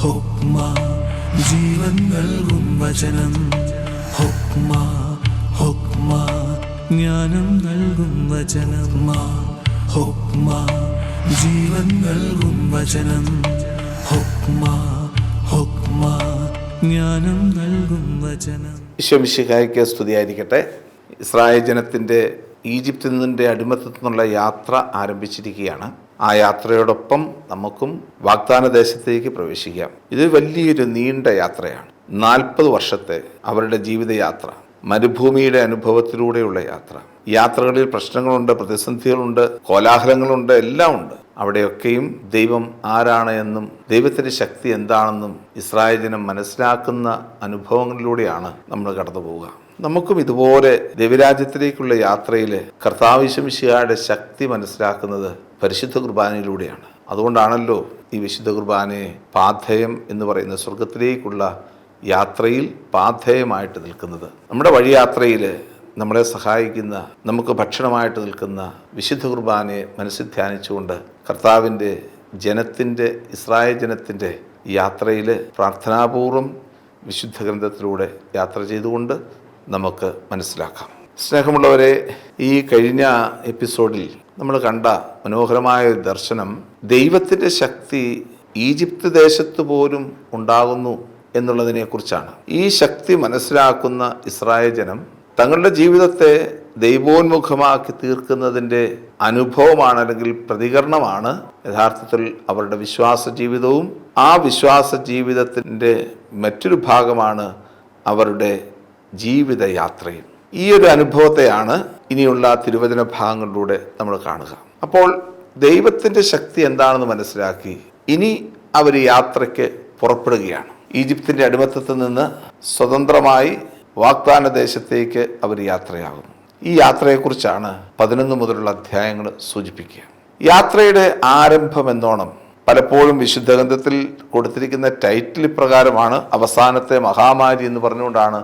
ഹുക്മ ജീവൻ നൽകും വചനം. ഹുക്മ ഹുക്മ ജ്ഞാനം നൽകും വചനം. ഹുക്മ ജീവൻ നൽകും വചനം. ഹുക്മ ഹുക്മ ജ്ഞാനം നൽകും വചനം. ഈശോ മിശിഹായ്ക്ക് സ്തുതിയായിരിക്കട്ടെ. ഇസ്രായേൽ ജനത്തിൻ്റെ ഈജിപ്തിൽ നിന്നിൻ്റെ അടിമത്തത്തിൽ നിന്നുള്ള യാത്ര ആരംഭിച്ചിരിക്കുകയാണ്. ആ യാത്രയോടൊപ്പം നമുക്കും വാഗ്ദാന ദേശത്തേക്ക് പ്രവേശിക്കാം. ഇത് വലിയൊരു നീണ്ട യാത്രയാണ്. 40 വർഷത്തെ അവരുടെ ജീവിതയാത്ര, മരുഭൂമിയുടെ അനുഭവത്തിലൂടെയുള്ള യാത്ര. യാത്രകളിൽ പ്രശ്നങ്ങളുണ്ട്, പ്രതിസന്ധികളുണ്ട്, കോലാഹലങ്ങളുണ്ട്, എല്ലാം ഉണ്ട്. അവിടെയൊക്കെയും ദൈവം ആരാണ് എന്നും ദൈവത്തിൻ്റെ ശക്തി എന്താണെന്നും ഇസ്രായേൽ ജനം മനസ്സിലാക്കുന്ന അനുഭവങ്ങളിലൂടെയാണ് നമ്മൾ കടന്നു പോവുക. നമുക്കും ഇതുപോലെ ദൈവരാജ്യത്തിലേക്കുള്ള യാത്രയിൽ കർത്താവ് യേശു മിശിഹായുടെ ശക്തി മനസ്സിലാക്കുന്നത് പരിശുദ്ധ കുർബാനയിലൂടെയാണ്. അതുകൊണ്ടാണല്ലോ ഈ വിശുദ്ധ കുർബാനയെ പാഥേയം എന്ന് പറയുന്ന സ്വർഗത്തിലേക്കുള്ള യാത്രയിൽ പാഥേയമായിട്ട് നിൽക്കുന്നത്. നമ്മുടെ വഴിയാത്രയിൽ നമ്മളെ സഹായിക്കുന്ന, നമുക്ക് ഭക്ഷണമായിട്ട് നിൽക്കുന്ന വിശുദ്ധ കുർബാനയെ മനസ്സിൽ ധ്യാനിച്ചുകൊണ്ട് കർത്താവിൻ്റെ ജനത്തിൻ്റെ, ഇസ്രായേൽ ജനത്തിൻ്റെ യാത്രയിൽ പ്രാർത്ഥനാപൂർവം വിശുദ്ധ ഗ്രന്ഥത്തിലൂടെ യാത്ര ചെയ്തുകൊണ്ട് നമുക്ക് മനസ്സിലാക്കാം. സ്നേഹമുള്ളവരെ, ഈ കഴിഞ്ഞ എപ്പിസോഡിൽ നമ്മൾ കണ്ട മനോഹരമായ ഒരു ദർശനം ദൈവത്തിൻ്റെ ശക്തി ഈജിപ്ത് ദേശത്ത് പോലും ഉണ്ടാകുന്നു എന്നുള്ളതിനെക്കുറിച്ചാണ്. ഈ ശക്തി മനസ്സിലാക്കുന്ന ഇസ്രായേൽ ജനം തങ്ങളുടെ ജീവിതത്തെ ദൈവോന്മുഖമാക്കി തീർക്കുന്നതിൻ്റെ അനുഭവമാണ്, അല്ലെങ്കിൽ പ്രതികരണമാണ് യഥാർത്ഥത്തിൽ അവരുടെ വിശ്വാസ ജീവിതവും. ആ വിശ്വാസ ജീവിതത്തിൻ്റെ മറ്റൊരു ഭാഗമാണ് അവരുടെ ജീവിതയാത്രയും. ഈ ഒരു അനുഭവത്തെയാണ് ഇനിയുള്ള തിരുവചന ഭാഗങ്ങളിലൂടെ നമ്മൾ കാണുക. അപ്പോൾ ദൈവത്തിൻ്റെ ശക്തി എന്താണെന്ന് മനസ്സിലാക്കി ഇനി അവർ യാത്രയ്ക്ക് പുറപ്പെടുകയാണ്. ഈജിപ്തിൻ്റെ അടിമത്തത്തിൽ നിന്ന് സ്വതന്ത്രമായി വാഗ്ദാന ദേശത്തേക്ക് അവർ യാത്രയാകുന്നു. ഈ യാത്രയെക്കുറിച്ചാണ് 11 മുതലുള്ള അധ്യായങ്ങൾ സൂചിപ്പിക്കുക. യാത്രയുടെ ആരംഭം എന്നോണം പലപ്പോഴും വിശുദ്ധ ഗ്രന്ഥത്തിൽ കൊടുത്തിരിക്കുന്ന ടൈറ്റിൽ പ്രകാരമാണ് അവസാനത്തെ മഹാമാരി എന്ന് പറഞ്ഞുകൊണ്ടാണ്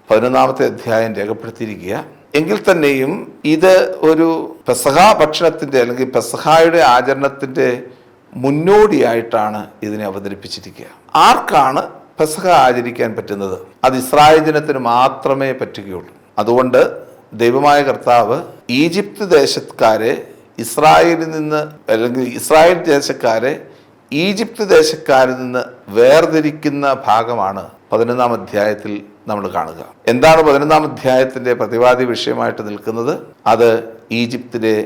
11ാമത്തെ അധ്യായം രേഖപ്പെടുത്തിയിരിക്കുക. എങ്കിൽ തന്നെയും ഇത് ഒരു പെസഹാ ഭക്ഷണത്തിൻ്റെ, അല്ലെങ്കിൽ പെസഹായുടെ ആചരണത്തിൻ്റെ മുന്നോടിയായിട്ടാണ് ഇതിനെ അവതരിപ്പിച്ചിരിക്കുക. ആർക്കാണ് പെസഹ ആചരിക്കാൻ പറ്റുന്നത്? അത് ഇസ്രായേൽ ജനത്തിന് മാത്രമേ പറ്റുകയുള്ളൂ. അതുകൊണ്ട് ദൈവമായ കർത്താവ് ഈജിപ്ത് ദേശക്കാരെ ഇസ്രായേലിൽ നിന്ന്, അല്ലെങ്കിൽ ഇസ്രായേൽ ദേശക്കാരെ ഈജിപ്ത് ദേശക്കാരിൽ നിന്ന് വേർതിരിക്കുന്ന ഭാഗമാണ് 11ാം അധ്യായത്തിൽ നമ്മൾ കാണുക. എന്താണ് 11ാം അധ്യായത്തിൻ്റെ പ്രതിപാദ്യ വിഷയമായിട്ട് നിൽക്കുന്നത്? അത് ഈജിപ്തിലെ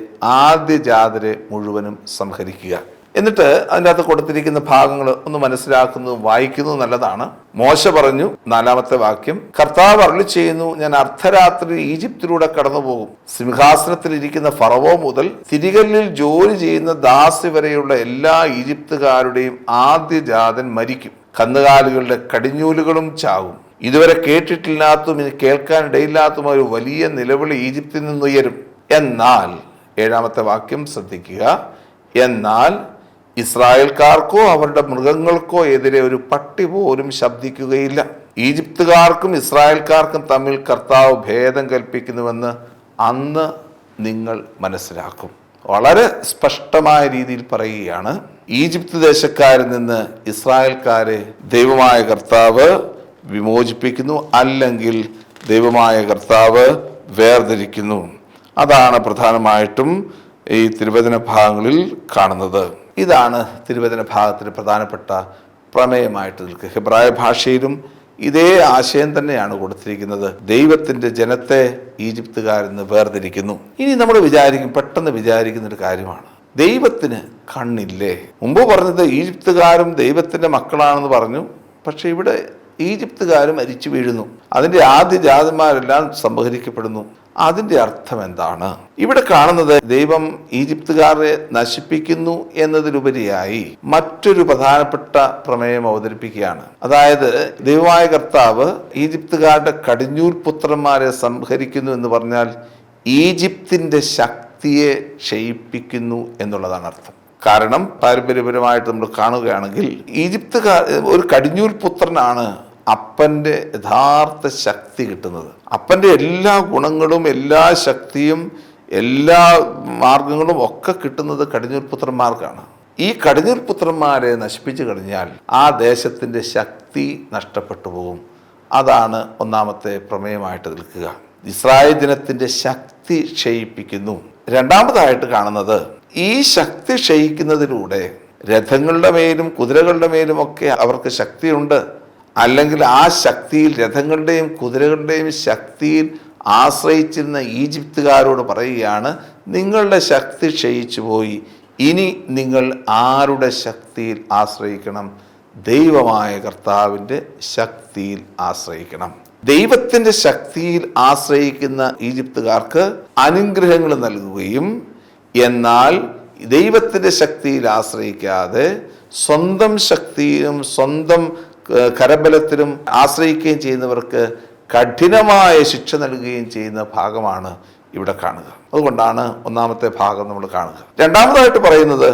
ആദ്യജാതരെ മുഴുവനും സംഹരിക്കുക. എന്നിട്ട് അതിൻ്റെ അകത്ത് കൊടുത്തിരിക്കുന്ന ഭാഗങ്ങൾ ഒന്ന് മനസ്സിലാക്കുന്നതും വായിക്കുന്നതും നല്ലതാണ്. മോശ പറഞ്ഞു, 4ാമത്തെ വാക്യം, കർത്താവ് അരുളി ചെയ്യുന്നു, ഞാൻ അർദ്ധരാത്രി ഈജിപ്തിലൂടെ കടന്നു പോകും. സിംഹാസനത്തിൽ ഇരിക്കുന്ന ഫറവോ മുതൽ തിരികല്ലിൽ ജോലി ചെയ്യുന്ന ദാസി വരെയുള്ള എല്ലാ ഈജിപ്തുകാരുടെയും ആദ്യജാതൻ മരിക്കും. കന്നുകാലികളുടെ കടിഞ്ഞൂലുകളും ചാവും. ഇതുവരെ കേട്ടിട്ടില്ലാത്തതും ഇനി കേൾക്കാനിടയില്ലാത്തതും ഒരു വലിയ നിലവിളി ഈജിപ്തിൽ നിന്നുയരും. എന്നാൽ 7ാമത്തെ വാക്യം ശ്രദ്ധിക്കുക, എന്നാൽ ഇസ്രായേൽക്കാർക്കോ അവരുടെ മൃഗങ്ങൾക്കോ എതിരെ ഒരു പട്ടി പോലും ശബ്ദിക്കുകയില്ല. ഈജിപ്തുകാർക്കും ഇസ്രായേൽക്കാർക്കും തമ്മിൽ കർത്താവ് ഭേദം കൽപ്പിക്കുന്നുവെന്ന് അന്ന് നിങ്ങൾ മനസ്സിലാക്കും. വളരെ സ്പഷ്ടമായ രീതിയിൽ പറയുകയാണ്, ഈജിപ്ത് ദേശക്കാരിൽ നിന്ന് ഇസ്രായേൽക്കാരെ ദൈവമായ കർത്താവ് വിമോചിപ്പിക്കുന്നു, അല്ലെങ്കിൽ ദൈവമായ കർത്താവ് വേർതിരിക്കുന്നു. അതാണ് പ്രധാനമായിട്ടും ഈ തിരുവചന ഭാഗങ്ങളിൽ കാണുന്നത്. ഇതാണ് തിരുവചന ഭാഗത്തിന് പ്രധാനപ്പെട്ട പ്രമേയമായിട്ട് നിൽക്കുക. ഹെബ്രായ ഭാഷയിലും ഇതേ ആശയം തന്നെയാണ് കൊടുത്തിരിക്കുന്നത്. ദൈവത്തിൻ്റെ ജനത്തെ ഈജിപ്തുകാരിൽ നിന്ന് വേർതിരിക്കുന്നു. ഇനി നമ്മൾ പെട്ടെന്ന് വിചാരിക്കുന്ന ഒരു കാര്യമാണ്, ദൈവത്തിന് കണ്ണില്ലേ? മുമ്പ് പറഞ്ഞത് ഈജിപ്തുകാരും ദൈവത്തിൻ്റെ മക്കളാണെന്ന് പറഞ്ഞു. പക്ഷെ ഇവിടെ ഈജിപ്തുകാരും മരിച്ചു വീഴുന്നു, അതിൻ്റെ ആദ്യജാതന്മാരെല്ലാം സംഹരിക്കപ്പെടുന്നു. അതിൻ്റെ അർത്ഥം എന്താണ്? ഇവിടെ കാണുന്നത് ദൈവം ഈജിപ്തുകാരെ നശിപ്പിക്കുന്നു എന്നതിലുപരിയായി മറ്റൊരു പ്രധാനപ്പെട്ട പ്രമേയം അവതരിപ്പിക്കുകയാണ്. അതായത് ദൈവമായ കർത്താവ് ഈജിപ്തുകാരുടെ കടിഞ്ഞൂൽ പുത്രന്മാരെ സംഹരിക്കുന്നു എന്ന് പറഞ്ഞാൽ ഈജിപ്തിൻ്റെ ശക്തിയെ ക്ഷയിപ്പിക്കുന്നു എന്നുള്ളതാണ് അർത്ഥം. കാരണം പാരമ്പര്യപരമായിട്ട് നമ്മൾ കാണുകയാണെങ്കിൽ ഈജിപ്തുകാർ, ഒരു കടിഞ്ഞൂൽ പുത്രനാണ് അപ്പൻ്റെ യഥാർത്ഥ ശക്തി കിട്ടുന്നത്. അപ്പൻ്റെ എല്ലാ ഗുണങ്ങളും, എല്ലാ ശക്തിയും, എല്ലാ മാർഗങ്ങളും ഒക്കെ കിട്ടുന്നത് കടിഞ്ഞൂൽ പുത്രന്മാർക്കാണ്. ഈ കടിഞ്ഞൂൽ പുത്രന്മാരെ നശിപ്പിച്ചു കഴിഞ്ഞാൽ ആ ദേശത്തിൻ്റെ ശക്തി നഷ്ടപ്പെട്ടു പോകും. അതാണ് ഒന്നാമത്തെ പ്രമേയമായിട്ട് നിൽക്കുക. ഇസ്രായേൽ ജനത്തിൻ്റെ ശക്തി ക്ഷയിപ്പിക്കുന്നു. രണ്ടാമതായിട്ട് കാണുന്നത്, ഈ ശക്തി ക്ഷയിക്കുന്നതിലൂടെ രഥങ്ങളുടെ മേലും കുതിരകളുടെ മേലും ഒക്കെ അവർക്ക് ശക്തിയുണ്ട്. അല്ലെങ്കിൽ ആ ശക്തിയിൽ, രഥങ്ങളുടെയും കുതിരകളുടെയും ശക്തിയിൽ ആശ്രയിച്ചിരുന്ന ഈജിപ്തുകാരോട് പറയുകയാണ്, നിങ്ങളുടെ ശക്തി ക്ഷയിച്ചു പോയി, ഇനി നിങ്ങൾ ആരുടെ ശക്തിയിൽ ആശ്രയിക്കണം? ദൈവമായ കർത്താവിൻ്റെ ശക്തിയിൽ ആശ്രയിക്കണം. ദൈവത്തിൻ്റെ ശക്തിയിൽ ആശ്രയിക്കുന്ന ഈജിപ്തുകാർക്ക് അനുഗ്രഹങ്ങൾ നൽകുകയും, എന്നാൽ ദൈവത്തിൻ്റെ ശക്തിയിൽ ആശ്രയിക്കാതെ സ്വന്തം ശക്തിയിലും സ്വന്തം കരബലത്തിലും ആശ്രയിക്കുകയും ചെയ്യുന്നവർക്ക് കഠിനമായ ശിക്ഷ നൽകുകയും ചെയ്യുന്ന ഭാഗമാണ് ഇവിടെ കാണുക. അതുകൊണ്ടാണ് ഒന്നാമത്തെ ഭാഗം നമ്മൾ കാണുക. രണ്ടാമതായിട്ട് പറയുന്നത്,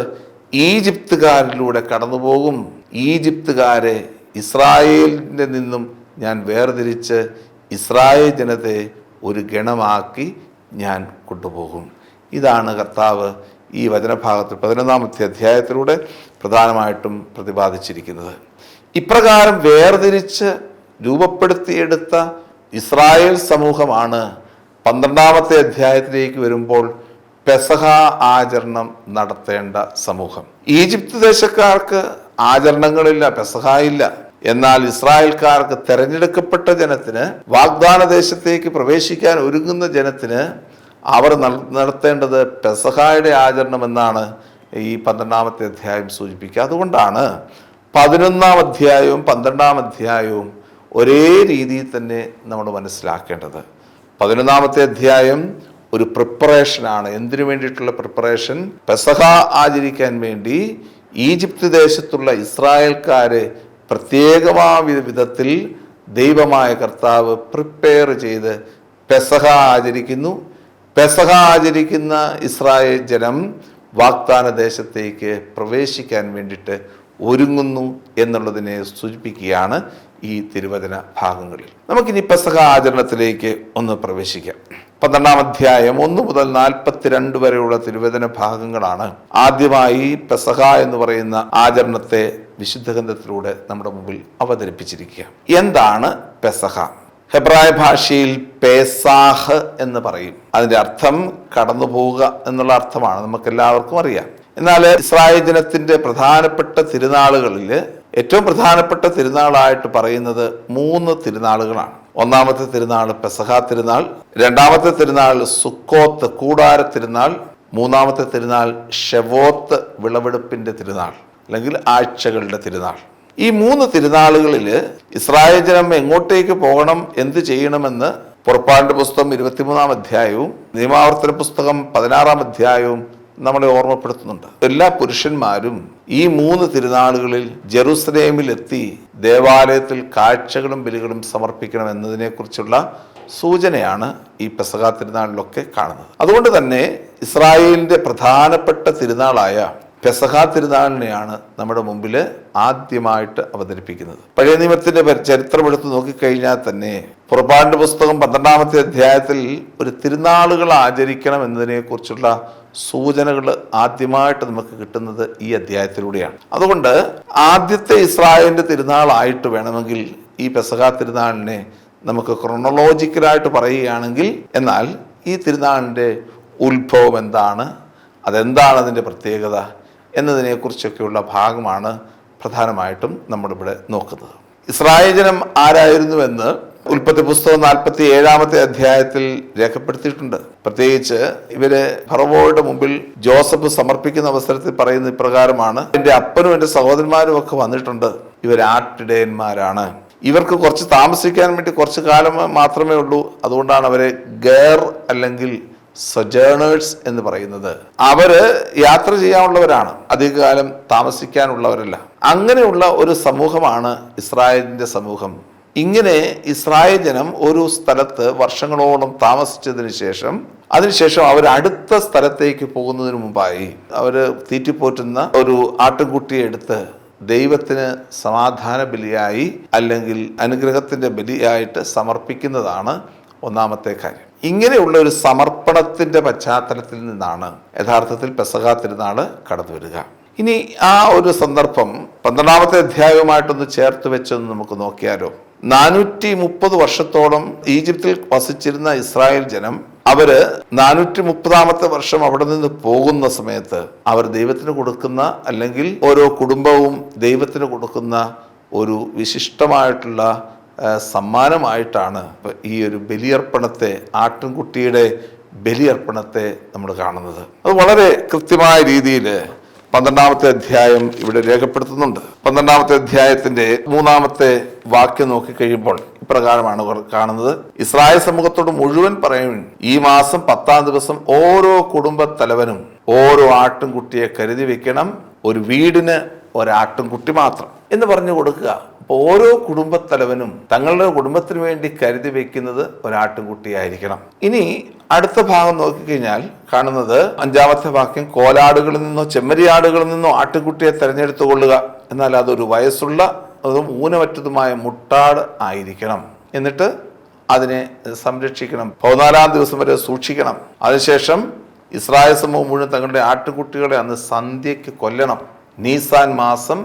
ഈജിപ്തുകാരിലൂടെ കടന്നുപോകും. ഈജിപ്തുകാരെ ഇസ്രായേലിൻ്റെ നിന്നും ഞാൻ വേർതിരിച്ച് ഇസ്രായേൽ ജനത്തെ ഒരു ഗണമാക്കി ഞാൻ കൊണ്ടുപോകും. ഇതാണ് കർത്താവ് ഈ വചനഭാഗത്തിൽ 11-ാമത്തെ അധ്യായത്തിലൂടെ പ്രധാനമായിട്ടും പ്രതിപാദിച്ചിരിക്കുന്നത്. ഇപ്രകാരം വേർതിരിച്ച് രൂപപ്പെടുത്തിയെടുത്ത ഇസ്രായേൽ സമൂഹമാണ് 12-ാമത്തെ അധ്യായത്തിലേക്ക് വരുമ്പോൾ പെസഹ ആചരണം നടത്തേണ്ട സമൂഹം. ഈജിപ്ത് ദേശക്കാർക്ക് ആചരണങ്ങളില്ല, പെസഹ ഇല്ല. എന്നാൽ ഇസ്രായേൽക്കാർക്ക്, തെരഞ്ഞെടുക്കപ്പെട്ട ജനത്തിന്, വാഗ്ദാന ദേശത്തേക്ക് പ്രവേശിക്കാൻ ഒരുങ്ങുന്ന ജനത്തിന് അവർ നടത്തേണ്ടത് പെസഹായുടെ ആചരണം എന്നാണ് ഈ 12-ാമത്തെ അധ്യായം സൂചിപ്പിക്കുക. അതുകൊണ്ടാണ് 11-ാം അധ്യായവും 12-ാം അധ്യായവും ഒരേ രീതിയിൽ തന്നെ നമ്മൾ മനസ്സിലാക്കേണ്ടത്. 11-ാമത്തെ അധ്യായം ഒരു പ്രിപ്പറേഷനാണ്. എന്തിനു വേണ്ടിയിട്ടുള്ള പ്രിപ്പറേഷൻ? പെസഹ ആചരിക്കാൻ വേണ്ടി ഈജിപ്ത് ദേശത്തുള്ള ഇസ്രായേൽക്കാരെ പ്രത്യേകമായ വിധത്തിൽ ദൈവമായ കർത്താവ് പ്രിപ്പയർ ചെയ്ത് പെസഹ ആചരിക്കുന്നു. പെസഹ ആചരിക്കുന്ന ഇസ്രായേൽ ജനം വാഗ്ദാന ദേശത്തേക്ക് പ്രവേശിക്കാൻ വേണ്ടിയിട്ട് ഒരുങ്ങുന്നു എന്നുള്ളതിനെ സൂചിപ്പിക്കുകയാണ് ഈ തിരുവചന ഭാഗങ്ങളിൽ. നമുക്കിനി പെസഹ ആചരണത്തിലേക്ക് ഒന്ന് പ്രവേശിക്കാം. 12-ാം അധ്യായം 1 മുതൽ 42 വരെയുള്ള തിരുവചന ഭാഗങ്ങളാണ് ആദ്യമായി പെസഹ എന്ന് പറയുന്ന ആചരണത്തെ വിശുദ്ധ ഗ്രന്ഥത്തിലൂടെ നമ്മുടെ മുമ്പിൽ അവതരിപ്പിച്ചിരിക്കുക. എന്താണ് പെസഹ? ഹെബ്രായ ഭാഷയിൽ പേസാഹ് എന്ന് പറയും. അതിൻ്റെ അർത്ഥം കടന്നു പോവുക എന്നുള്ള അർത്ഥമാണ്, നമുക്കെല്ലാവർക്കും അറിയാം. എന്നാൽ ഇസ്രായേൽ ജനത്തിൻ്റെ പ്രധാനപ്പെട്ട തിരുനാളുകളിൽ ഏറ്റവും പ്രധാനപ്പെട്ട തിരുനാളായിട്ട് പറയുന്നത് 3 തിരുനാളുകളാണ്. ഒന്നാമത്തെ തിരുനാൾ പെസഹ തിരുനാൾ, രണ്ടാമത്തെ തിരുനാൾ സുക്കോത്ത് കൂടാര തിരുനാൾ, മൂന്നാമത്തെ തിരുനാൾ ഷെവോത്ത് വിളവെടുപ്പിൻ്റെ തിരുനാൾ അല്ലെങ്കിൽ ആഴ്ചകളുടെ തിരുനാൾ. ഈ 3 തിരുനാളുകളിൽ ഇസ്രായേൽ ജനം എങ്ങോട്ടേക്ക് പോകണം, എന്ത് ചെയ്യണമെന്ന് പുറപ്പാടിന്റെ പുസ്തകം 23-ാം അധ്യായവും നിയമാവർത്തന പുസ്തകം 16-ാം അധ്യായവും നമ്മളെ ഓർമ്മപ്പെടുത്തുന്നുണ്ട്. എല്ലാ പുരുഷന്മാരും ഈ 3 തിരുനാളുകളിൽ ജെറുസലേമിലെത്തി ദേവാലയത്തിൽ കാഴ്ചകളും ബലികളും സമർപ്പിക്കണം എന്നതിനെക്കുറിച്ചുള്ള സൂചനയാണ് ഈ പെസഹ തിരുനാളിലൊക്കെ കാണുന്നത്. അതുകൊണ്ട് തന്നെ ഇസ്രായേലിൻ്റെ പ്രധാനപ്പെട്ട തിരുനാളായ പെസഹ തിരുനാളിനെയാണ് നമ്മുടെ മുമ്പിൽ ആദ്യമായിട്ട് അവതരിപ്പിക്കുന്നത്. പഴയ നിയമത്തിന്റെ ചരിത്രം എടുത്ത് നോക്കിക്കഴിഞ്ഞാൽ തന്നെ പുറപ്പാടിന്റെ പുസ്തകം 12-ാമത്തെ അധ്യായത്തിൽ ഒരു തിരുനാളുകൾ ആചരിക്കണം എന്നതിനെക്കുറിച്ചുള്ള സൂചനകൾ ആദ്യമായിട്ട് നമുക്ക് കിട്ടുന്നത് ഈ അധ്യായത്തിലൂടെയാണ്. അതുകൊണ്ട് ആദ്യത്തെ ഇസ്രായേലിന്റെ തിരുനാളായിട്ട് വേണമെങ്കിൽ ഈ പെസഹ തിരുനാളിനെ നമുക്ക് ക്രോണോളജിക്കലായിട്ട് പറയുകയാണെങ്കിൽ, എന്നാൽ ഈ തിരുനാളിൻ്റെ ഉത്ഭവം എന്താണ്, അതെന്താണ് അതിൻ്റെ പ്രത്യേകത എന്നതിനെക്കുറിച്ചൊക്കെയുള്ള ഭാഗമാണ് പ്രധാനമായിട്ടും നമ്മളിവിടെ നോക്കുന്നത്. ഇസ്രായേൽ ജനം ആരായിരുന്നുവെന്ന് ഉൽപ്പത്തി പുസ്തകം 47-ാമത്തെ അധ്യായത്തിൽ രേഖപ്പെടുത്തിയിട്ടുണ്ട്. പ്രത്യേകിച്ച് ഇവര് ഫറവോയുടെ മുമ്പിൽ ജോസഫ് സമർപ്പിക്കുന്ന അവസരത്തിൽ പറയുന്ന ഇപ്രകാരമാണ്: എൻ്റെ അപ്പനും എൻ്റെ സഹോദരന്മാരും ഒക്കെ വന്നിട്ടുണ്ട്, ഇവരാട്ടിടയന്മാരാണ്, ഇവർക്ക് കുറച്ച് താമസിക്കാൻ വേണ്ടി കുറച്ച് കാലം മാത്രമേ ഉള്ളൂ, അതുകൊണ്ടാണ് അവരെ ഗേർ അല്ലെങ്കിൽ സൊജേണേഴ്സ് എന്ന് പറയുന്നത്. അവര് യാത്ര ചെയ്യാനുള്ളവരാണ്, അധികകാലം താമസിക്കാനുള്ളവരല്ല. അങ്ങനെയുള്ള ഒരു സമൂഹമാണ് ഇസ്രായേലിന്റെ സമൂഹം. ഇങ്ങനെ ഇസ്രായേൽ ജനം ഒരു സ്ഥലത്ത് വർഷങ്ങളോളം താമസിച്ചതിന് ശേഷം അതിനുശേഷം അവർ അടുത്ത സ്ഥലത്തേക്ക് പോകുന്നതിന് മുമ്പായി അവര് തീറ്റിപ്പോറ്റുന്ന ഒരു ആട്ടിൻകുട്ടിയെ എടുത്ത് ദൈവത്തിന് സമാധാന ബലിയായി അല്ലെങ്കിൽ അനുഗ്രഹത്തിന്റെ ബലിയായിട്ട് സമർപ്പിക്കുന്നതാണ് ഒന്നാമത്തെ കാര്യം. ഇങ്ങനെയുള്ള ഒരു സമർപ്പണത്തിന്റെ പശ്ചാത്തലത്തിൽ നിന്നാണ് യഥാർത്ഥത്തിൽ പെസഹ തിരുനാള് കടന്നു വരിക. ഇനി ആ ഒരു സന്ദർഭം 12-ാമത്തെ അധ്യായവുമായിട്ടൊന്ന് ചേർത്ത് വെച്ചൊന്ന് നമുക്ക് നോക്കിയാലോ. 430 വർഷത്തോളം ഈജിപ്തിൽ വസിച്ചിരുന്ന ഇസ്രായേൽ ജനം, അവര് 430-ാമത്തെ വർഷം അവിടെ നിന്ന് പോകുന്ന സമയത്ത് അവർ ദൈവത്തിന് കൊടുക്കുന്ന, അല്ലെങ്കിൽ ഓരോ കുടുംബവും ദൈവത്തിന് കൊടുക്കുന്ന ഒരു വിശിഷ്ടമായിട്ടുള്ള സമ്മാനമായിട്ടാണ് ഈ ഒരു ബലിയർപ്പണത്തെ, ആട്ടിൻകുട്ടിയുടെ ബലിയർപ്പണത്തെ നമ്മൾ കാണുന്നത്. അത് വളരെ കൃത്യമായ രീതിയിൽ 12-ാമത്തെ അധ്യായം ഇവിടെ രേഖപ്പെടുത്തുന്നുണ്ട്. 12-ാമത്തെ അധ്യായത്തിന്റെ 3-ാമത്തെ വാക്യം നോക്കിക്കഴിയുമ്പോൾ ഇപ്രകാരമാണ് കാണുന്നത്. ഇസ്രായേൽ സമൂഹത്തോട് മുഴുവൻ പറയും, ഈ മാസം 10-ാം ദിവസം ഓരോ കുടുംബത്തലവനും ഓരോ ആട്ടിൻകുട്ടിയെ കരുതി വെക്കണം, ഒരു വീടിന് ഒരാട്ടിൻകുട്ടി മാത്രം എന്ന് പറഞ്ഞു കൊടുക്കുക. അപ്പോൾ ഓരോ കുടുംബത്തലവനും തങ്ങളുടെ കുടുംബത്തിന് വേണ്ടി കരുതി വെക്കുന്നത് ഒരാട്ടിൻകുട്ടിയായിരിക്കണം. ഇനി അടുത്ത ഭാഗം നോക്കിക്കഴിഞ്ഞാൽ കാണുന്നത് 5-ാമത്തെ വാക്യം, കോലാടുകളിൽ നിന്നോ ചെമ്മരിയാടുകളിൽ നിന്നോ ആട്ടിൻകുട്ടിയെ തെരഞ്ഞെടുത്തു കൊള്ളുക, എന്നാൽ അതൊരു വയസ്സുള്ള അതും ഊനമറ്റതുമായ മുട്ടാട് ആയിരിക്കണം. എന്നിട്ട് അതിനെ സംരക്ഷിക്കണം, 14-ാം ദിവസം വരെ സൂക്ഷിക്കണം. അതിനുശേഷം ഇസ്രായേൽ സമൂഹം മുഴുവൻ തങ്ങളുടെ ആട്ടിൻകുട്ടികളെ അന്ന് സന്ധ്യയ്ക്ക് കൊല്ലണം. നീസാൻ മാസം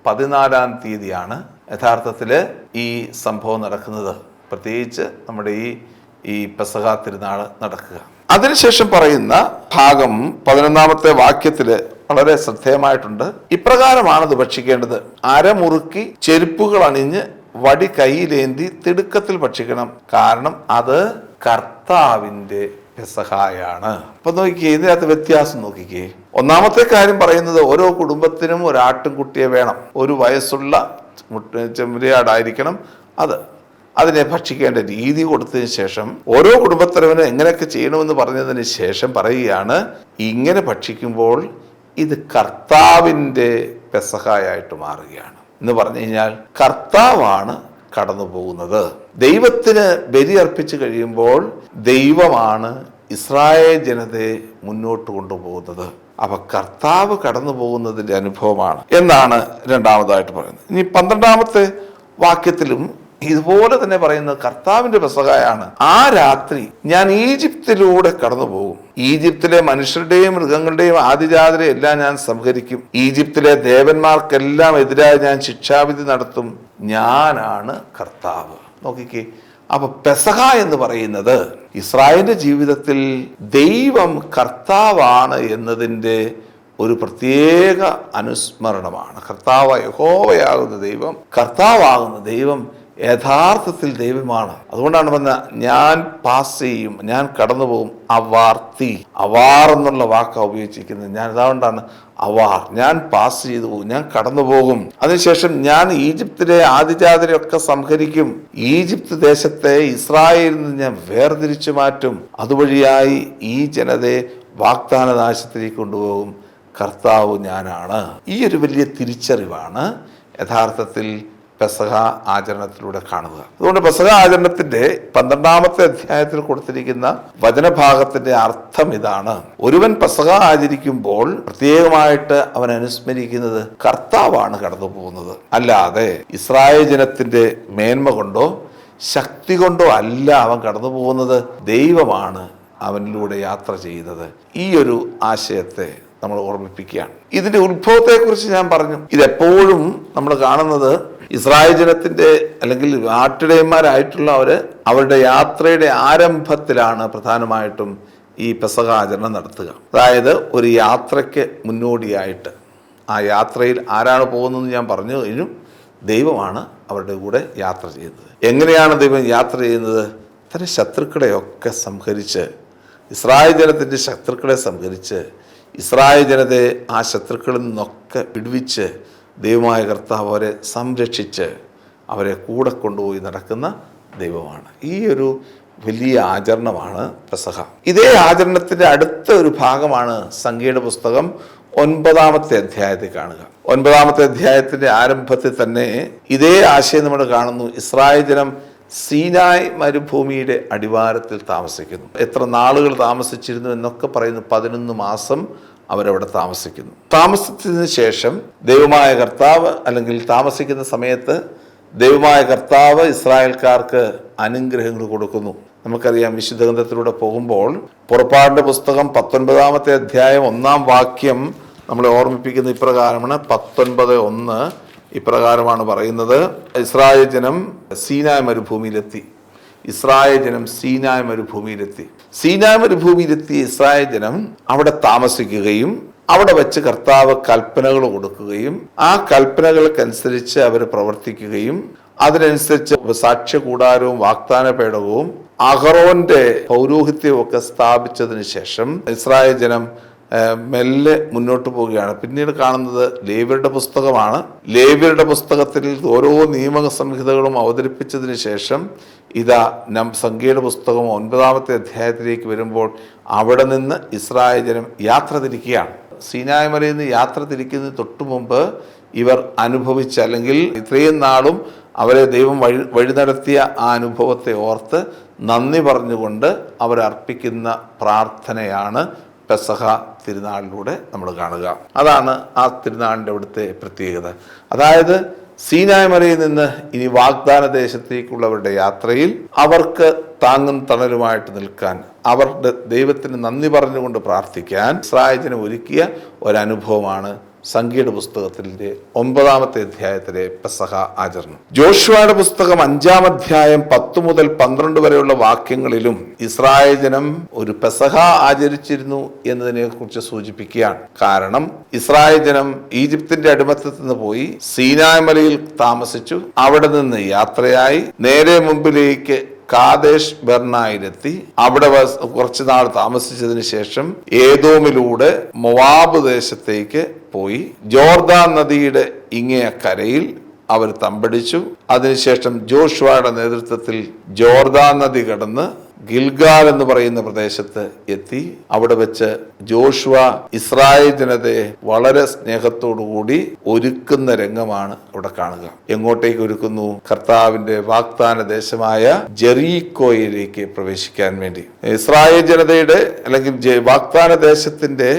14-ാം തീയതിയാണ് യഥാർത്ഥത്തിൽ ഈ സംഭവം നടക്കുന്നത്, പ്രത്യേകിച്ച് നമ്മുടെ ഈ പെസഹ തിരുനാൾ നടക്കുക. അതിനുശേഷം പറയുന്ന ഭാഗം 11-ാമത്തെ വാക്യത്തില് വളരെ ശ്രദ്ധേയമായിട്ടുണ്ട്. ഇപ്രകാരമാണ് ഇത് ഭക്ഷിക്കേണ്ടത്: അരമുറുക്കി ചെരുപ്പുകൾ അണിഞ്ഞ് വടി കയ്യിലേന്തി തിടുക്കത്തിൽ ഭക്ഷിക്കണം, കാരണം അത് കർത്താവിന്റെ പെസഹായാണ്. അപ്പൊ നോക്കിക്കേ, ഇതിനകത്ത് വ്യത്യാസം നോക്കിക്കേ. 1-ാമത്തെ കാര്യം പറയുന്നത് ഓരോ കുടുംബത്തിനും ഒരു ആട്ടിൻകുട്ടിയെ വേണം, ഒരു വയസ്സുള്ള ചെമ്മരിയാടായിരിക്കണം. അതിനെ ഭക്ഷിക്കേണ്ട രീതി കൊടുത്തതിന് ശേഷം ഓരോ കുടുംബത്തലവനും എങ്ങനെയൊക്കെ ചെയ്യണമെന്ന് പറഞ്ഞതിന് ശേഷം പറയുകയാണ്, ഇങ്ങനെ ഭക്ഷിക്കുമ്പോൾ ഇത് കർത്താവിൻ്റെ പെസഹായായിട്ട് മാറുകയാണ് എന്ന് പറഞ്ഞു കഴിഞ്ഞാൽ കർത്താവാണ് കടന്നു പോകുന്നത്. ദൈവത്തിന് ബലി അർപ്പിച്ചു കഴിയുമ്പോൾ ദൈവമാണ് ഇസ്രായേൽ ജനതയെ മുന്നോട്ട് കൊണ്ടുപോകുന്നത്. അപ്പൊ കർത്താവ് കടന്നു പോകുന്നതിന്റെ അനുഭവമാണ് എന്നാണ് 2-ാമതായിട്ട് പറയുന്നത്. ഇനി 12-ാമത്തെ വാക്യത്തിലും ഇതുപോലെ തന്നെ പറയുന്നത് കർത്താവിന്റെ പെസഹായാണ്. ആ രാത്രി ഞാൻ ഈജിപ്തിലൂടെ കടന്നു പോകും, ഈജിപ്തിലെ മനുഷ്യരുടെയും മൃഗങ്ങളുടെയും ആദിജാതരെ എല്ലാം ഞാൻ സംഹരിക്കും, ഈജിപ്തിലെ ദേവന്മാർക്കെല്ലാം എതിരായി ഞാൻ ശിക്ഷാവിധി നടത്തും, ഞാനാണ് കർത്താവ്. നോക്കിക്കേ, അപ്പൊ പെസഹ എന്ന് പറയുന്നത് ഇസ്രായേലിന്റെ ജീവിതത്തിൽ ദൈവം കർത്താവാണ് എന്നതിൻ്റെ ഒരു പ്രത്യേക അനുസ്മരണമാണ്. യഹോവയാകുന്ന ദൈവം, കർത്താവാകുന്ന ദൈവം യഥാർത്ഥത്തിൽ ദൈവമാണ്. അതുകൊണ്ടാണ് പറഞ്ഞ ഞാൻ പാസ് ചെയ്യും, ഞാൻ കടന്നു പോകും. അവാർ എന്നുള്ള വാക്കാണ് ഉപയോഗിച്ചിരിക്കുന്നത്. അതുകൊണ്ടാണ് അവാർ, ഞാൻ പാസ് ചെയ്തു പോകും, ഞാൻ കടന്നു പോകും. അതിനുശേഷം ഞാൻ ഈജിപ്തിലെ ആദിജാതരെയൊക്കെ സംഹരിക്കും, ഈജിപ്ത് ദേശത്തെ ഇസ്രായേലിൽ നിന്ന് ഞാൻ വേർതിരിച്ചു മാറ്റും, അതുവഴിയായി ഈ ജനതയെ വാഗ്ദാന നാശത്തിലേക്ക് കൊണ്ടുപോകും, കർത്താവ് ഞാനാണ്. ഈ ഒരു വലിയ തിരിച്ചറിവാണ് യഥാർത്ഥത്തിൽ പെസഹ ആചരണത്തിലൂടെ കാണുക. അതുകൊണ്ട് പെസഹ ആചരണത്തിന്റെ 12-ാമത്തെ അധ്യായത്തിൽ കൊടുത്തിരിക്കുന്ന വചനഭാഗത്തിന്റെ അർത്ഥം ഇതാണ്: ഒരുവൻ പെസഹ ആചരിക്കുമ്പോൾ പ്രത്യേകമായിട്ട് അവൻ അനുസ്മരിക്കുന്നത് കർത്താവാണ് കടന്നു പോകുന്നത്, അല്ലാതെ ഇസ്രായേൽ ജനത്തിന്റെ മേന്മ കൊണ്ടോ ശക്തി കൊണ്ടോ അല്ല അവൻ കടന്നു പോകുന്നത്. ദൈവമാണ് അവനിലൂടെ യാത്ര ചെയ്യുന്നത്. ഈ ഒരു ആശയത്തെ നമ്മൾ ഓർമ്മിപ്പിക്കുകയാണ്. ഇതിന്റെ ഉത്ഭവത്തെക്കുറിച്ച് ഞാൻ പറഞ്ഞു. ഇതെപ്പോഴും നമ്മൾ കാണുന്നത് ഇസ്രായേൽ ജനത്തിന്റെ അല്ലെങ്കിൽ ആട്ടിടയന്മാരായിട്ടുള്ളവര് അവരുടെ യാത്രയുടെ ആരംഭത്തിലാണ് പ്രധാനമായിട്ടും ഈ പെസഹ ആചരണം നടത്തുക. അതായത് ഒരു യാത്രയ്ക്ക് മുന്നോടിയായിട്ട് ആ യാത്രയിൽ ആരാണ് പോകുന്നതെന്ന് ഞാൻ പറഞ്ഞു കഴിഞ്ഞു. ദൈവമാണ് അവരുടെ കൂടെ യാത്ര ചെയ്യുന്നത്. എങ്ങനെയാണ് ദൈവം യാത്ര ചെയ്യുന്നത്? തന്റെ ശത്രുക്കളെയൊക്കെ സംഹരിച്ച്, ഇസ്രായേൽ ജനത്തിന്റെ ശത്രുക്കളെ സംഹരിച്ച്, ഇസ്രായേൽ ജനതയെ ആ ശത്രുക്കളിൽ നിന്നൊക്കെ വിടുവിച്ച് ദൈവമായ കർത്താവ് അവരെ സംരക്ഷിച്ച് അവരെ കൂടെ കൊണ്ടുപോയി നടക്കുന്ന ദൈവമാണ്. ഈ ഒരു വലിയ ആചരണമാണ് പെസഹ. ഇതേ ആചരണത്തിന്റെ അടുത്ത ഒരു ഭാഗമാണ് സംഖ്യയുടെ പുസ്തകം 9-ാമത്തെ അധ്യായത്തിൽ കാണുക. 9-ാമത്തെ അധ്യായത്തിന്റെ ആരംഭത്തിൽ തന്നെ ഇതേ ആശയം നമ്മൾ കാണുന്നു. ഇസ്രായേൽ ജനം സീനായ് മരുഭൂമിയുടെ അടിവാരത്തിൽ താമസിക്കുന്നു. എത്ര നാളുകൾ താമസിച്ചിരുന്നു എന്നൊക്കെ പറയുന്നു. 11 മാസം അവരവിടെ താമസിക്കുന്നു. താമസിച്ചതിന് ശേഷം ദൈവമായ കർത്താവ്, അല്ലെങ്കിൽ താമസിക്കുന്ന സമയത്ത് ദൈവമായ കർത്താവ് ഇസ്രായേൽക്കാർക്ക് അനുഗ്രഹങ്ങൾ കൊടുക്കുന്നു. നമുക്കറിയാം, വിശുദ്ധ ഗ്രന്ഥത്തിലൂടെ പോകുമ്പോൾ പുറപ്പാടിന്റെ പുസ്തകം 19-ാമത്തെ അധ്യായം 1-ാം വാക്യം നമ്മളെ ഓർമ്മിപ്പിക്കുന്ന ഇപ്രകാരമാണ്. 19:1 ഇപ്രകാരമാണ് പറയുന്നത്: ഇസ്രായേൽ ജനം സീനായ് മരുഭൂമിയിലെത്തി. ഇസ്രായേൽ ജനം സീനായ് മരുഭൂമിയിലെത്തി. സീനായ് മരുഭൂമിയിലെത്തി ഇസ്രായേൽ ജനം അവിടെ താമസിക്കുകയും അവിടെ വെച്ച് കർത്താവ് കൽപ്പനകൾ കൊടുക്കുകയും ആ കൽപ്പനകൾക്കനുസരിച്ച് അവർ പ്രവർത്തിക്കുകയും അതിനനുസരിച്ച് സാക്ഷ്യകൂടാരവും വാഗ്ദാന പേടകവും അഹറോന്റെ പൗരോഹിത്യവും ഒക്കെ സ്ഥാപിച്ചതിന് ശേഷം ഇസ്രായേൽ ജനം മെല്ലെ മുന്നോട്ട് പോവുകയാണ്. പിന്നീട് കാണുന്നത് ലേവ്യരുടെ പുസ്തകമാണ്. ലേവ്യരുടെ പുസ്തകത്തിൽ ഓരോ നിയമ സംഹിതകളും അവതരിപ്പിച്ചതിന് ശേഷം ഇതാ സംഖ്യയുടെ പുസ്തകം 9-ാമത്തെ അധ്യായത്തിലേക്ക് വരുമ്പോൾ അവിടെ നിന്ന് ഇസ്രായേൽ ജനം യാത്ര തിരിക്കുകയാണ്. സീനായ് മലയിൽ നിന്ന് യാത്ര തിരിക്കുന്നതിന് തൊട്ടു മുമ്പ് ഇവർ അനുഭവിച്ച, അല്ലെങ്കിൽ ഇത്രയും നാളും അവരെ ദൈവം വഴി നടത്തിയ ആ അനുഭവത്തെ ഓർത്ത് നന്ദി പറഞ്ഞുകൊണ്ട് അവരർപ്പിക്കുന്ന പ്രാർത്ഥനയാണ് പെസഹ തിരുനാളിലൂടെ നമ്മൾ കാണുക. അതാണ് ആ തിരുനാളിൻ്റെ അവിടുത്തെ പ്രത്യേകത. അതായത് സീനായ് മലയിൽ നിന്ന് ഇനി വാഗ്ദാന ദേശത്തേക്കുള്ളവരുടെ യാത്രയിൽ അവർക്ക് താങ്ങും തണലുമായിട്ട് നിൽക്കാൻ, അവരുടെ ദൈവത്തിന് നന്ദി പറഞ്ഞുകൊണ്ട് പ്രാർത്ഥിക്കാൻ ഇസ്രായേൽ ജനം ഒരുക്കിയ ഒരനുഭവമാണ് സംഖ്യയുടെ പുസ്തകത്തിന്റെ 9-ാമത്തെ അധ്യായത്തിലെ പെസഹ ആചരണം. ജോഷുവയുടെ പുസ്തകം 5-ാം അധ്യായം 10 മുതൽ 12 വരെയുള്ള വാക്യങ്ങളിലും ഇസ്രായേൽ ജനം ഒരു പെസഹ ആചരിച്ചിരുന്നു എന്നതിനെ കുറിച്ച് സൂചിപ്പിക്കുകയാണ്. കാരണം ഇസ്രായേൽ ജനം ഈജിപ്തിന്റെ അടിമത്തത്തിൽ നിന്ന് പോയി സീനായ് മലയിൽ താമസിച്ചു. അവിടെ നിന്ന് യാത്രയായി നേരെ മുമ്പിലേക്ക് കാദേശ് ബർണയിലെത്തി. അവിടെ കുറച്ചു നാൾ താമസിച്ചതിന് ശേഷം ഏദോമിലൂടെ മൊവാബ് ദേശത്തേക്ക് പോയി. ജോർദാൻ നദിയുടെ ഇങ്ങേ കരയിൽ അവർ തമ്പടിച്ചു. അതിനുശേഷം ജോഷുവയുടെ നേതൃത്വത്തിൽ ജോർദാൻ നദി കടന്ന് ഗിൽഗാൽ എന്ന് പറയുന്ന പ്രദേശത്ത് എത്തി. അവിടെ വെച്ച് ജോഷുവ ഇസ്രായേൽ ജനതയെ വളരെ സ്നേഹത്തോടുകൂടി ഒരുക്കുന്ന രംഗമാണ് അവിടെ കാണുക. എങ്ങോട്ടേക്ക് ഒരുക്കുന്നു? കർത്താവിന്റെ വാഗ്ദാന ദേശമായ ജെറീക്കോയിലേക്ക് പ്രവേശിക്കാൻ വേണ്ടി. ഇസ്രായേൽ ജനതയുടെ അല്ലെങ്കിൽ വാഗ്ദാന ദേശത്തിന്റെ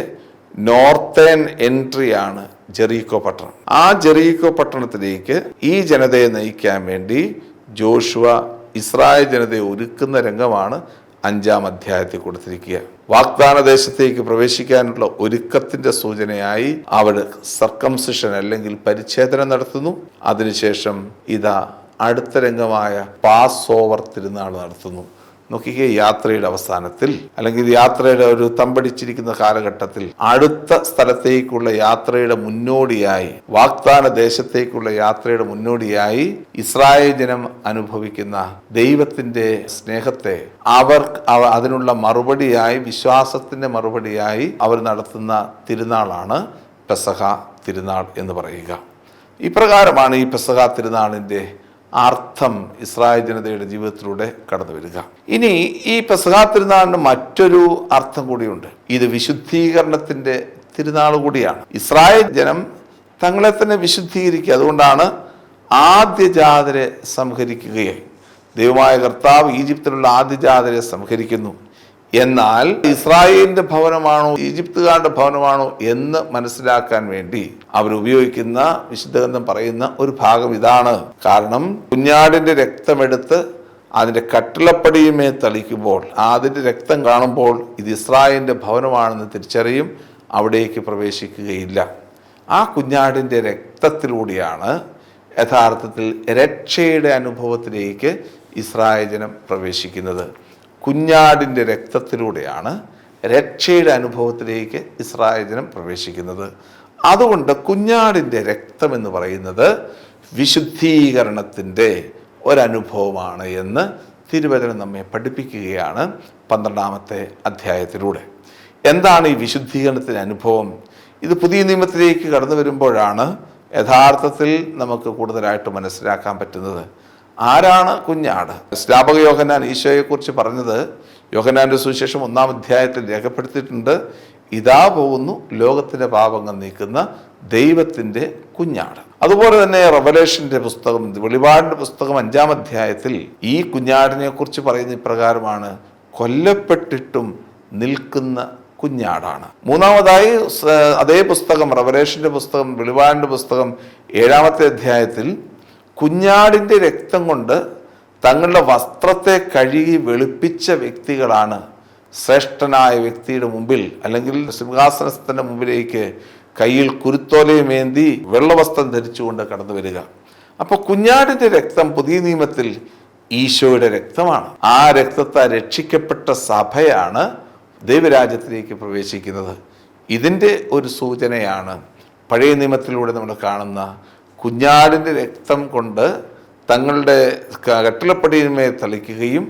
നോർത്തേൺ എൻട്രി ആണ് ജെറീക്കോ പട്ടണം. ആ ജെറീക്കോ പട്ടണത്തിലേക്ക് ഈ ജനതയെ നയിക്കാൻ വേണ്ടി ജോഷുവ ഇസ്രായേൽ ജനതയെ ഒരുക്കുന്ന രംഗമാണ് 5-ാം അധ്യായത്തിൽ കൊടുത്തിരിക്കുക. വാഗ്ദാന ദേശത്തേക്ക് പ്രവേശിക്കാനുള്ള ഒരുക്കത്തിന്റെ സൂചനയായി അവർ സർക്കംസിഷൻ അല്ലെങ്കിൽ പരിച്ഛേദനം നടത്തുന്നു. അതിനുശേഷം ഇതാ അടുത്ത രംഗമായ പാസ് ഓവർ തിരുനാൾ നടത്തുന്നു. നോക്കിക്കേ, യാത്രയുടെ അവസാനത്തിൽ അല്ലെങ്കിൽ യാത്രയുടെ ഒരു തമ്പടിച്ചിരിക്കുന്ന കാലഘട്ടത്തിൽ അടുത്ത സ്ഥലത്തേക്കുള്ള യാത്രയുടെ മുന്നോടിയായി, വാഗ്ദാന ദേശത്തേക്കുള്ള യാത്രയുടെ മുന്നോടിയായി ഇസ്രായേൽ ജനം അനുഭവിക്കുന്ന ദൈവത്തിന്റെ സ്നേഹത്തെ അതിനുള്ള മറുപടിയായി, വിശ്വാസത്തിന്റെ മറുപടിയായി അവർ നടത്തുന്ന തിരുനാളാണ് പെസഹ തിരുനാൾ എന്ന് പറയുക. ഇപ്രകാരമാണ് ഈ പെസഹ തിരുനാളിന്റെ അർത്ഥം ഇസ്രായേൽ ജനതയുടെ ജീവിതത്തിലൂടെ കടന്നു വരിക. ഇനി ഈ പെസഹ തിരുനാളിന് മറ്റൊരു അർത്ഥം കൂടിയുണ്ട്. ഇത് വിശുദ്ധീകരണത്തിന്റെ തിരുനാൾ കൂടിയാണ്. ഇസ്രായേൽ ജനം തങ്ങളെ തന്നെ വിശുദ്ധീകരിക്കുക. അതുകൊണ്ടാണ് ആദ്യജാതരെ സംഹരിക്കുകയായി. ദൈവമായ കർത്താവ് ഈജിപ്തിലുള്ള ആദ്യജാതരെ സംഹരിക്കുന്നു. എന്നാൽ ഇസ്രായേലിന്റെ ഭവനമാണോ ഈജിപ്തുകാരുടെ ഭവനമാണോ എന്ന് മനസ്സിലാക്കാൻ വേണ്ടി അവരുപയോഗിക്കുന്ന വിശുദ്ധ ഗ്രന്ഥം പറയുന്ന ഒരു ഭാഗം ഇതാണ്. കാരണം കുഞ്ഞാടിന്റെ രക്തമെടുത്ത് അതിന്റെ കട്ടിളപ്പടിയുമേ തളിക്കുമ്പോൾ അതിന്റെ രക്തം കാണുമ്പോൾ ഇത് ഇസ്രായേലിന്റെ ഭവനമാണെന്ന് തിരിച്ചറിയും, അവിടേക്ക് പ്രവേശിക്കുകയില്ല. ആ കുഞ്ഞാടിന്റെ രക്തത്തിലൂടെയാണ് യഥാർത്ഥത്തിൽ രക്ഷയുടെ അനുഭവത്തിലേക്ക് ഇസ്രായേൽ ജനം പ്രവേശിക്കുന്നത്. കുഞ്ഞാടിൻ്റെ രക്തത്തിലൂടെയാണ് രക്ഷയുടെ അനുഭവത്തിലേക്ക് ഇസ്രായേൽ ജനം പ്രവേശിക്കുന്നത്. അതുകൊണ്ട് കുഞ്ഞാടിൻ്റെ രക്തം എന്ന് പറയുന്നത് വിശുദ്ധീകരണത്തിൻ്റെ ഒരനുഭവമാണ് എന്ന് തിരുവചനം നമ്മെ പഠിപ്പിക്കുകയാണ് 12-ാമത്തെ അധ്യായത്തിലൂടെ. എന്താണ് ഈ വിശുദ്ധീകരണത്തിൻ്റെ അനുഭവം? ഇത് പുതിയ നിയമത്തിലേക്ക് കടന്നു വരുമ്പോഴാണ് യഥാർത്ഥത്തിൽ നമുക്ക് കൂടുതലായിട്ട് മനസ്സിലാക്കാൻ പറ്റുന്നത്. ആരാണ് കുഞ്ഞാട്? സ്നാപക യോഹന്നാൻ ഈശോയെക്കുറിച്ച് പറഞ്ഞത് യോഹന്നാന്റെ സുവിശേഷം 1-ാം അധ്യായത്തിൽ രേഖപ്പെടുത്തിയിട്ടുണ്ട്. ഇതാ പോകുന്നു ലോകത്തിന്റെ പാപങ്ങൾ നീക്കുന്ന ദൈവത്തിന്റെ കുഞ്ഞാട്. അതുപോലെ തന്നെ റെവലേഷന്റെ പുസ്തകം, വെളിപാടിന്റെ പുസ്തകം 5-ാം അധ്യായത്തിൽ ഈ കുഞ്ഞാടിനെ കുറിച്ച് പറയുന്ന ഇപ്രകാരമാണ്: കൊല്ലപ്പെട്ടിട്ടും നിൽക്കുന്ന കുഞ്ഞാടാണ്. മൂന്നാമതായി അതേ പുസ്തകം, റെവലേഷന്റെ പുസ്തകം, വെളിപാടിന്റെ പുസ്തകം 7-ാമത്തെ അധ്യായത്തിൽ കുഞ്ഞാടിൻ്റെ രക്തം കൊണ്ട് തങ്ങളുടെ വസ്ത്രത്തെ കഴുകി വെളുപ്പിച്ച വ്യക്തികളാണ് ശ്രേഷ്ഠനായ വ്യക്തിയുടെ മുമ്പിൽ അല്ലെങ്കിൽ സിംഹാസനത്തിന്റെ മുമ്പിലേക്ക് കയ്യിൽ കുരുത്തോലയുമേന്തി വെള്ളവസ്ത്രം ധരിച്ചുകൊണ്ട് കടന്നു വരിക. അപ്പോൾ കുഞ്ഞാടിൻ്റെ രക്തം പുതിയ നിയമത്തിൽ ഈശോയുടെ രക്തമാണ്. ആ രക്തത്താൽ രക്ഷിക്കപ്പെട്ട സഭയാണ് ദൈവരാജ്യത്തിലേക്ക് പ്രവേശിക്കുന്നത്. ഇതിൻ്റെ ഒരു സൂചനയാണ് പഴയ നിയമത്തിലൂടെ നമ്മൾ കാണുന്ന കുഞ്ഞാടിൻ്റെ രക്തം കൊണ്ട് തങ്ങളുടെ കട്ടിളപ്പടിയിന്മേൽ തളിക്കുകയും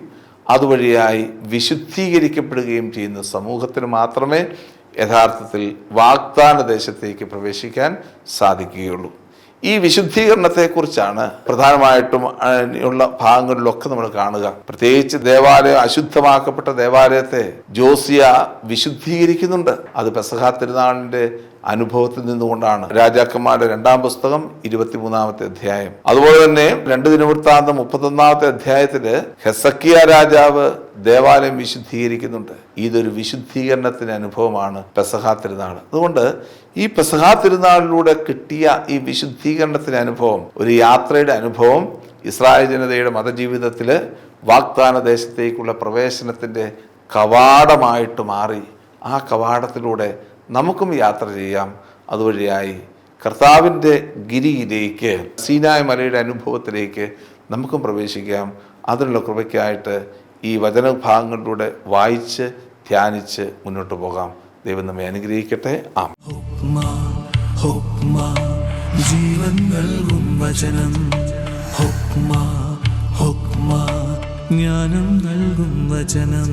അതുവഴിയായി വിശുദ്ധീകരിക്കപ്പെടുകയും ചെയ്യുന്ന സമൂഹത്തിന് മാത്രമേ യഥാർത്ഥത്തിൽ വാഗ്ദാന ദേശത്തേക്ക് പ്രവേശിക്കാൻ സാധിക്കുകയുള്ളൂ. ഈ വിശുദ്ധീകരണത്തെക്കുറിച്ചാണ് പ്രധാനമായിട്ടും ഉള്ള ഭാഗങ്ങളിലൊക്കെ നമ്മൾ കാണുക. പ്രത്യേകിച്ച് ദേവാലയം, അശുദ്ധമാക്കപ്പെട്ട ദേവാലയത്തെ ജോസിയ വിശുദ്ധീകരിക്കുന്നുണ്ട്. അത് പെസഹ തിരുനാളിന്റെ അനുഭവത്തിൽ നിന്നുകൊണ്ടാണ്. രാജാക്കന്മാരുടെ 2-ാം പുസ്തകം 23-ാമത്തെ അധ്യായം. അതുപോലെ തന്നെ 2 ദിനവൃത്താന്തം 31-ാമത്തെ അധ്യായത്തില് ഹെസക്കിയ രാജാവ് ദേവാലയം വിശുദ്ധീകരിക്കുന്നുണ്ട്. ഇതൊരു വിശുദ്ധീകരണത്തിന്റെ അനുഭവമാണ് പെസഹ തിരുനാൾ. അതുകൊണ്ട് ഈ പെസഹ തിരുനാളിലൂടെ കിട്ടിയ ഈ വിശുദ്ധീകരണത്തിന്റെ അനുഭവം, ഒരു യാത്രയുടെ അനുഭവം, ഇസ്രായേൽ ജനതയുടെ മതജീവിതത്തില് വാഗ്ദാന ദേശത്തേക്കുള്ള പ്രവേശനത്തിന്റെ കവാടമായിട്ട് മാറി. ആ കവാടത്തിലൂടെ നമുക്കും യാത്ര ചെയ്യാം. അതുവഴിയായി കർത്താവിൻ്റെ ഗിരിയിലേക്ക്, സീനായ് മലയുടെ അനുഭവത്തിലേക്ക് നമുക്കും പ്രവേശിക്കാം. അതിനുള്ള കൃപയ്ക്കായിട്ട് ഈ വചനഭാഗങ്ങളിലൂടെ വായിച്ച് ധ്യാനിച്ച് മുന്നോട്ട് പോകാം. ദൈവം നമ്മെ അനുഗ്രഹിക്കട്ടെ. ജീവൻ നൽകും വചനം. ജ്ഞാനം നൽകും വചനം.